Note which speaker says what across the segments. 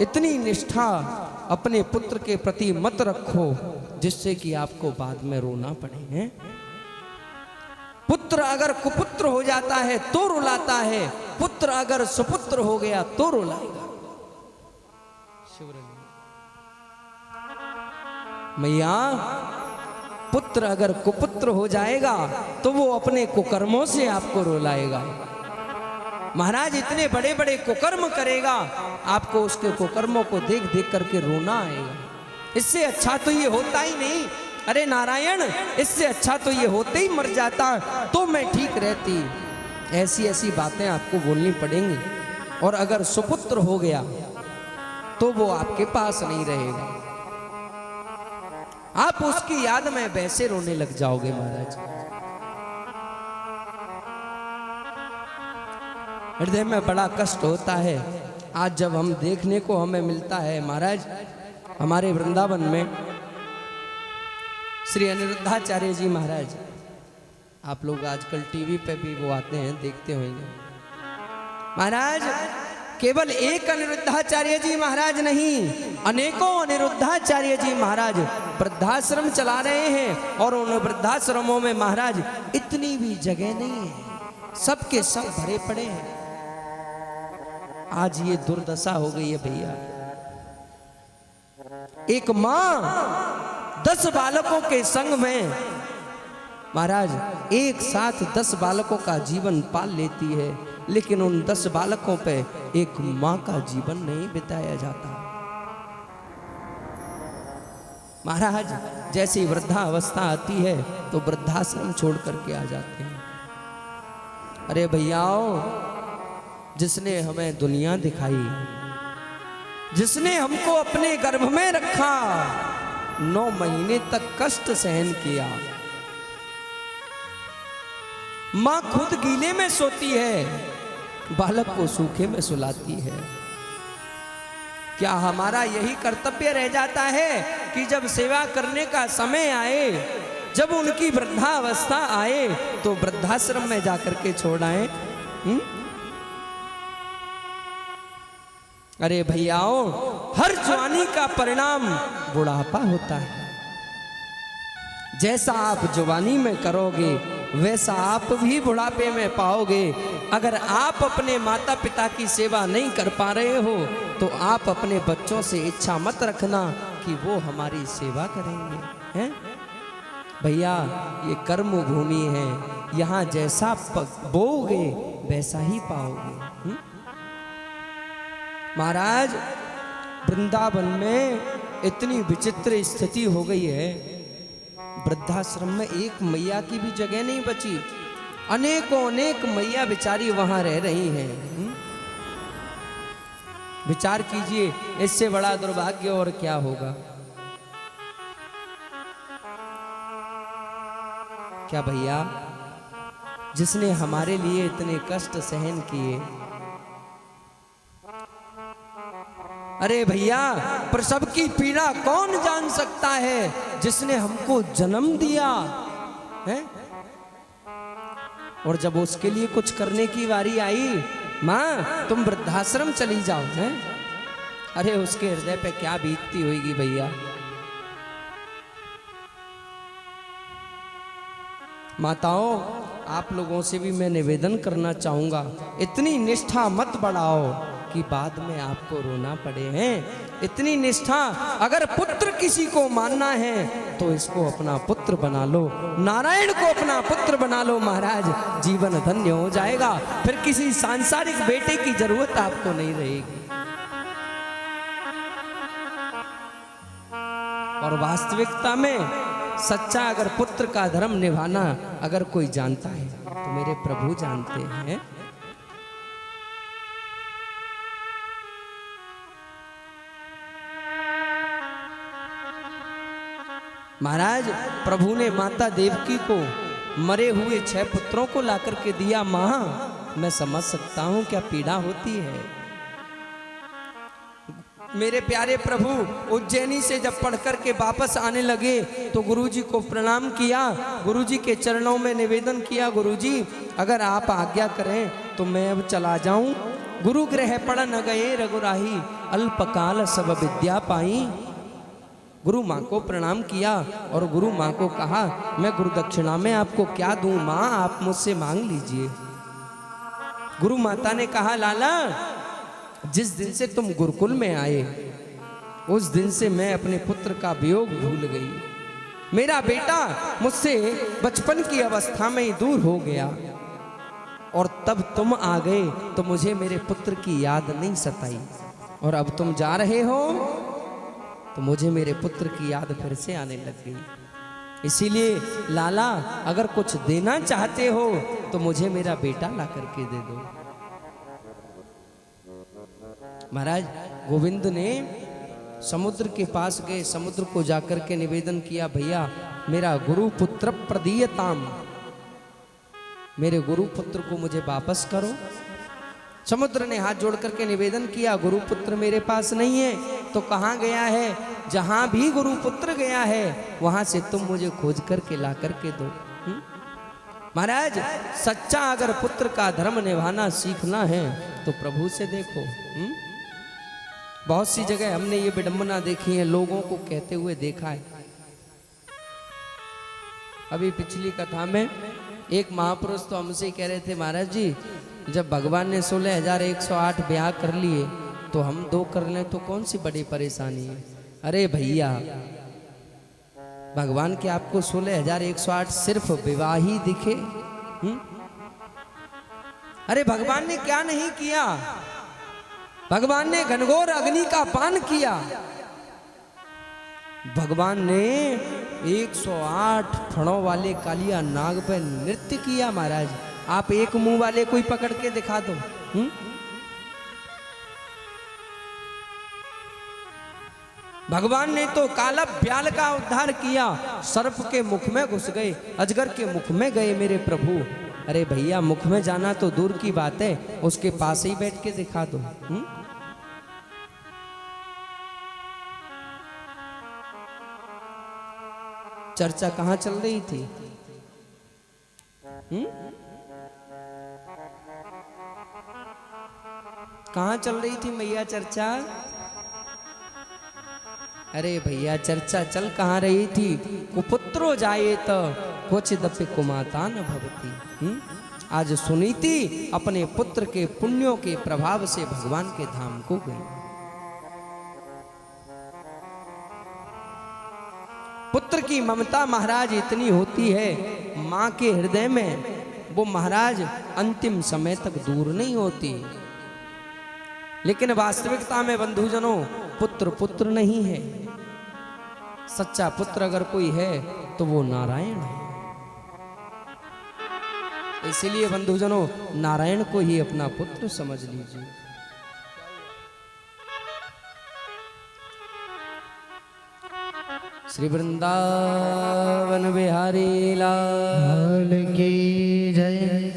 Speaker 1: इतनी निष्ठा अपने पुत्र के प्रति मत रखो जिससे कि आपको बाद में रोना पड़े। हैं पुत्र अगर कुपुत्र हो जाता है तो रुलाता है, पुत्र अगर सुपुत्र हो गया तो रुलाएगा। मैया पुत्र अगर कुपुत्र हो जाएगा तो वो अपने कुकर्मों से आपको रुलाएगा। महाराज इतने बड़े बड़े कुकर्म करेगा, आपको उसके कुकर्मों को देख देख करके रोना आएगा। इससे अच्छा तो ये होता ही नहीं। अरे नारायण, इससे अच्छा तो ये होते ही मर जाता तो मैं ठीक रहती। ऐसी ऐसी बातें आपको बोलनी पड़ेंगी। और अगर सुपुत्र हो गया तो वो आपके पास नहीं रहेगा, आप उसकी याद में वैसे रोने लग जाओगे। महाराज हृदय में बड़ा कष्ट होता है आज जब हम देखने को हमें मिलता है। महाराज हमारे वृंदावन में श्री अनिरुद्धाचार्य जी महाराज, आप लोग आजकल टीवी पे भी वो आते हैं, देखते होंगे। महाराज केवल एक अनिरुद्धाचार्य जी महाराज नहीं, अनेकों अनिरुद्धाचार्य जी महाराज वृद्धाश्रम चला रहे हैं। और उन वृद्धाश्रमों में महाराज इतनी भी जगह नहीं है, सबके सब भरे पड़े हैं। आज ये दुर्दशा हो गई है भैया। एक मां 10 बालकों के संग में महाराज एक साथ 10 बालकों का जीवन पाल लेती है, लेकिन उन 10 बालकों पे एक मां का जीवन नहीं बिताया जाता। महाराज जैसी वृद्धावस्था आती है तो वृद्धाश्रम छोड़ करके आ जाते हैं। अरे भैयाओ, जिसने हमें दुनिया दिखाई, जिसने हमको अपने गर्भ में रखा, 9 महीने तक कष्ट सहन किया, मां खुद गीले में सोती है, बालक को सूखे में सुलाती है। क्या हमारा यही कर्तव्य रह जाता है कि जब सेवा करने का समय आए, जब उनकी वृद्धावस्था आए तो वृद्धाश्रम में जाकर के छोड़ आए? अरे भैयाओ, हर जवानी का परिणाम बुढ़ापा होता है। जैसा आप जवानी में करोगे वैसा आप भी बुढ़ापे में पाओगे। अगर आप अपने माता पिता की सेवा नहीं कर पा रहे हो तो आप अपने बच्चों से इच्छा मत रखना कि वो हमारी सेवा करेंगे। हैं भैया, ये कर्म भूमि है, यहाँ जैसा बोओगे वैसा ही पाओगे। महाराज वृंदावन में इतनी विचित्र स्थिति हो गई है, वृद्धाश्रम में एक मैया की भी जगह नहीं बची। अनेक मैया बेचारी वहां रह रही हैं। विचार कीजिए, इससे बड़ा दुर्भाग्य और क्या होगा? क्या भैया, जिसने हमारे लिए इतने कष्ट सहन किए, अरे भैया प्रसव की पीड़ा कौन जान सकता है? जिसने हमको जन्म दिया है, और जब उसके लिए कुछ करने की बारी आई, माँ तुम वृद्धाश्रम चली जाओ, हैं? अरे उसके हृदय पे क्या बीतती होगी भैया। माताओं, आप लोगों से भी मैं निवेदन करना चाहूंगा, इतनी निष्ठा मत बढ़ाओ कि बाद में आपको रोना पड़े। हैं इतनी निष्ठा, अगर पुत्र किसी को मानना है तो इसको अपना पुत्र बना लो, नारायण को अपना पुत्र बना लो। महाराज जीवन धन्य हो जाएगा, फिर किसी सांसारिक बेटे की जरूरत आपको नहीं रहेगी। और वास्तविकता में सच्चा अगर पुत्र का धर्म निभाना अगर कोई जानता है तो मेरे प्रभु जानते हैं। महाराज प्रभु ने माता देवकी को मरे हुए 6 पुत्रों को लाकर के दिया। मां, मैं समझ सकता हूं क्या पीड़ा होती है। मेरे प्यारे प्रभु उज्जैनी से जब पढ़कर के वापस आने लगे तो गुरुजी को प्रणाम किया, गुरुजी के चरणों में निवेदन किया, गुरुजी अगर आप आज्ञा करें तो मैं अब चला जाऊं। गुरु ग्रह पड़ न गए रघुराही, अल्पकाल सब विद्या पाई। गुरु माँ को प्रणाम किया और गुरु माँ को कहा, मैं गुरु दक्षिणा में आपको क्या दूं माँ, आप मुझसे मांग लीजिए। गुरु माता ने कहा, लाला जिस दिन से तुम गुरुकुल में आए उस दिन से मैं अपने पुत्र का वियोग भूल गई। मेरा बेटा मुझसे बचपन की अवस्था में ही दूर हो गया और तब तुम आ गए तो मुझे मेरे पुत्र की याद नहीं सताई, और अब तुम जा रहे हो तो मुझे मेरे पुत्र की याद फिर से आने लग गई। इसीलिए लाला अगर कुछ देना चाहते हो तो मुझे मेरा बेटा ला करके दे दो। महाराज गोविंद ने समुद्र के पास गए, समुद्र को जाकर के निवेदन किया, भैया मेरा गुरु पुत्र प्रदीयताम, मेरे गुरु पुत्र को मुझे वापस करो। समुद्र ने हाथ जोड़ करके निवेदन किया, गुरु पुत्र मेरे पास नहीं है। तो कहाँ गया है? जहां भी गुरु पुत्र गया है वहां से तुम मुझे खोज करके ला करके दो। महाराज सच्चा अगर पुत्र का धर्म निभाना सीखना है तो प्रभु से देखो। बहुत सी जगह हमने ये विडंबना देखी है, लोगों को कहते हुए देखा है। अभी पिछली कथा में एक महापुरुष तो हमसे कह रहे थे, महाराज जी जब भगवान ने 16,108 ब्याह कर लिए तो हम 2 कर लें तो कौन सी बड़ी परेशानी है। अरे भैया भगवान के आपको 16,108 सिर्फ विवाह ही दिखे? अरे भगवान ने क्या नहीं किया? भगवान ने घनघोर अग्नि का पान किया। भगवान ने 108 फणों वाले कालिया नाग पे नृत्य किया। महाराज आप एक मुंह वाले कोई पकड़ के दिखा दो। भगवान ने तो काला ब्याल का उद्धार किया, सर्प के मुख में घुस गए, अजगर के मुख में गए मेरे प्रभु। अरे भैया मुख में जाना तो दूर की बात है, उसके पास ही बैठ के दिखा दो। चर्चा कहाँ चल रही थी? कहाँ चल रही थी मैया चर्चा? अरे भैया चर्चा चल कहाँ रही थी? कुपुत्रो जायेत क्वचिदपि कुमाता न भवति। आज सुनीति अपने पुत्र के पुण्यों के प्रभाव से भगवान के धाम को गई। पुत्र की ममता महाराज इतनी होती है माँ के हृदय में, वो महाराज अंतिम समय तक दूर नहीं होती। लेकिन वास्तविकता में बंधुजनों पुत्र पुत्र नहीं है। सच्चा पुत्र अगर कोई है तो वो नारायण है। इसलिए बंधुजनों नारायण को ही अपना पुत्र समझ लीजिए। श्री वृंदावन बिहारी लाल की जय।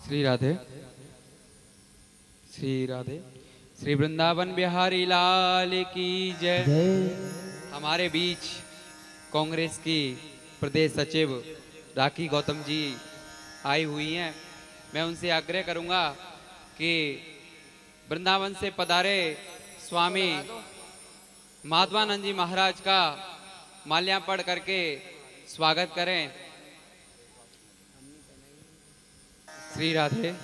Speaker 2: श्री राधे श्री राधे। श्री वृंदावन बिहारी लाल की जय। हमारे बीच कांग्रेस की प्रदेश सचिव राखी गौतम जी आई हुई हैं। मैं उनसे आग्रह करूंगा कि वृंदावन से पधारे स्वामी माधवानंद जी महाराज का माल्यार्पण करके स्वागत करें। श्री राधे।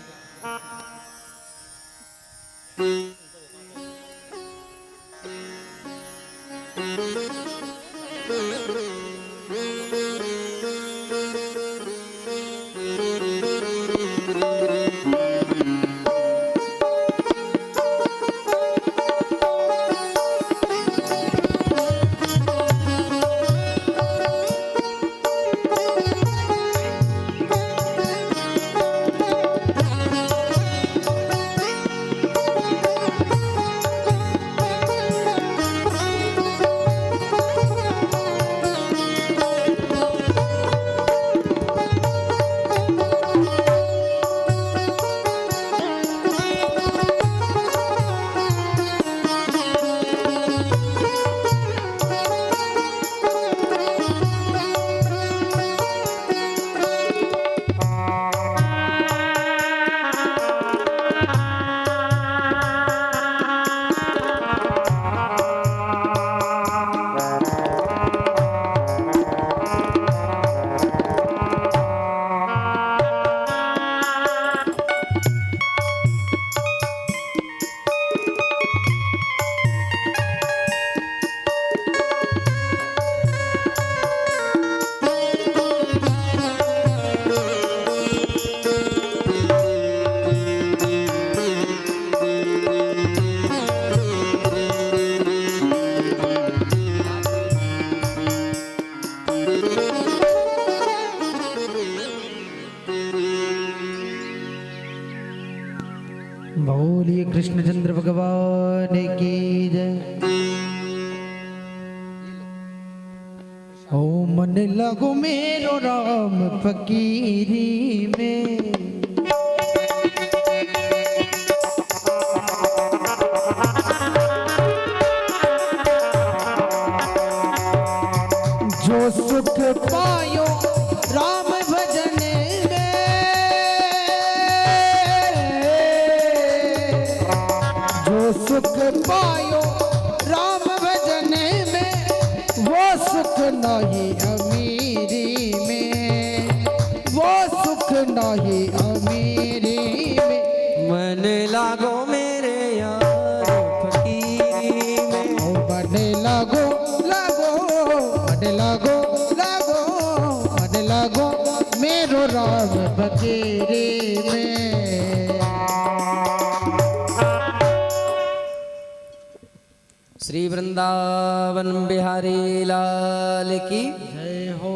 Speaker 3: बोलिए कृष्णचंद्र भगवान की जय। ओ मन लगो मेरो राम फकीरी में, जो सुख पायो राम भजन में, जो सुख पायो राम भजन में, वो सुख नहीं अमीरी में, वो सुख नहीं अमीरी में।
Speaker 1: मन लागो मेरे यार फकीरी में,
Speaker 3: ओ मन लगो लगो मन लगो लगो मन लगो मेरो राम फकीरी में।
Speaker 1: श्री वृंदावन बिहारी लाल की
Speaker 3: जय हो।